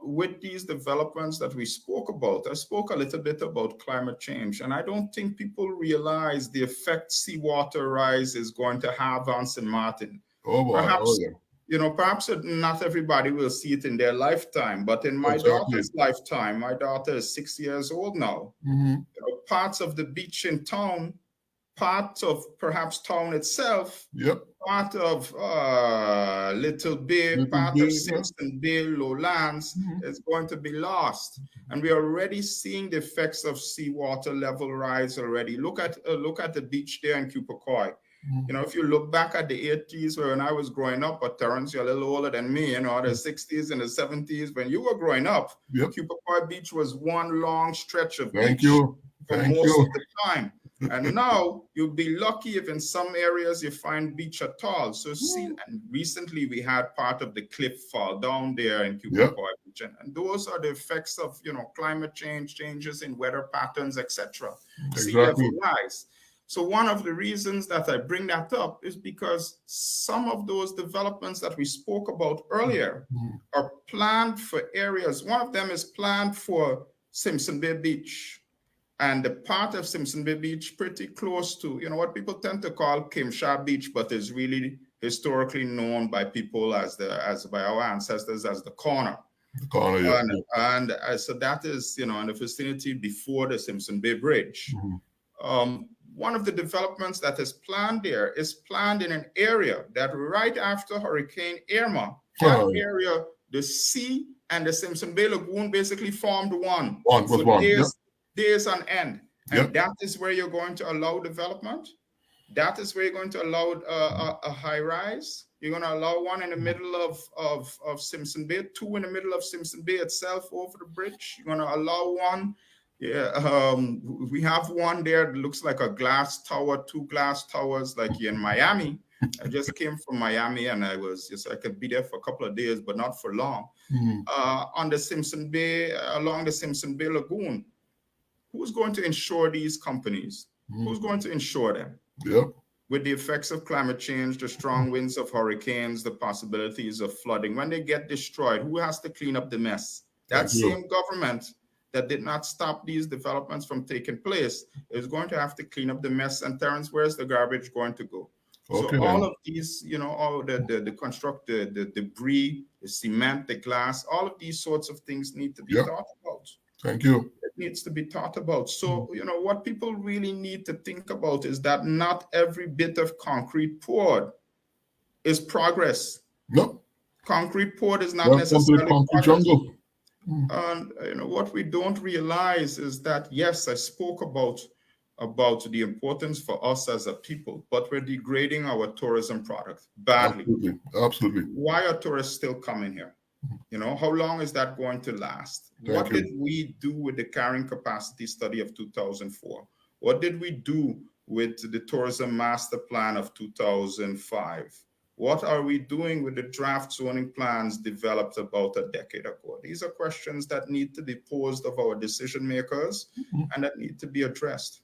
with these developments that we spoke about, I spoke a little bit about climate change, and I don't think people realize the effect seawater rise is going to have on Sint Maarten. Oh, boy. Perhaps, Yeah. perhaps not everybody will see it in their lifetime, but in my daughter's lifetime, my daughter is 6 years old now. Parts of the beach in town, part of perhaps town itself, part of Little Bay, part of Simpson Bay, lowlands is going to be lost. And we are already seeing the effects of seawater level rise already. Look at the beach there in Cupacoy. If you look back at the 80s when I was growing up, but Terrance, you're a little older than me, the 60s and the 70s, when you were growing up, Cupacoy Beach was one long stretch of beach for most of the time. And now you'll be lucky if in some areas you find beach at all. So and recently we had part of the cliff fall down there in Cupacoy Beach. And those are the effects of, climate change, changes in weather patterns, etc. Sea level rise. So one of the reasons that I bring that up is because some of those developments that we spoke about earlier are planned for areas. One of them is planned for Simpson Bay Beach. And the part of Simpson Bay Beach pretty close to, what people tend to call Kimsha Beach, but is really historically known by people by our ancestors as the corner. The corner, And so that is, in the vicinity before the Simpson Bay Bridge. One of the developments that is planned there is planned in an area that right after Hurricane Irma, that area, the sea and the Simpson Bay Lagoon basically formed one. Days on end. And that is where you're going to allow development. That is where you're going to allow a high rise. You're going to allow one in the middle of Simpson Bay, two in the middle of Simpson Bay itself over the bridge. You're going to allow one. We have one there that looks like a glass tower, two glass towers like in Miami. I just came from Miami and I could be there for a couple of days, but not for long. On the Simpson Bay, along the Simpson Bay Lagoon. Who's going to insure these companies? Who's going to insure them? With the effects of climate change, the strong winds of hurricanes, the possibilities of flooding, when they get destroyed, who has to clean up the mess? That same government that did not stop these developments from taking place is going to have to clean up the mess. And Terrance, where's the garbage going to go? So all of these, all the debris, the cement, the glass, all of these sorts of things need to be thought about. Thank you. It needs to be thought about. So, what people really need to think about is that not every bit of concrete poured is progress. No. Concrete poured is not necessarily progress. Jungle. And, what we don't realize is that, yes, I spoke about the importance for us as a people, but we're degrading our tourism product badly. Absolutely. Why are tourists still coming here? How long is that going to last? What did we do with the carrying capacity study of 2004? What did we do with the tourism master plan of 2005? What are we doing with the draft zoning plans developed about a decade ago? These are questions that need to be posed of our decision makers and that need to be addressed.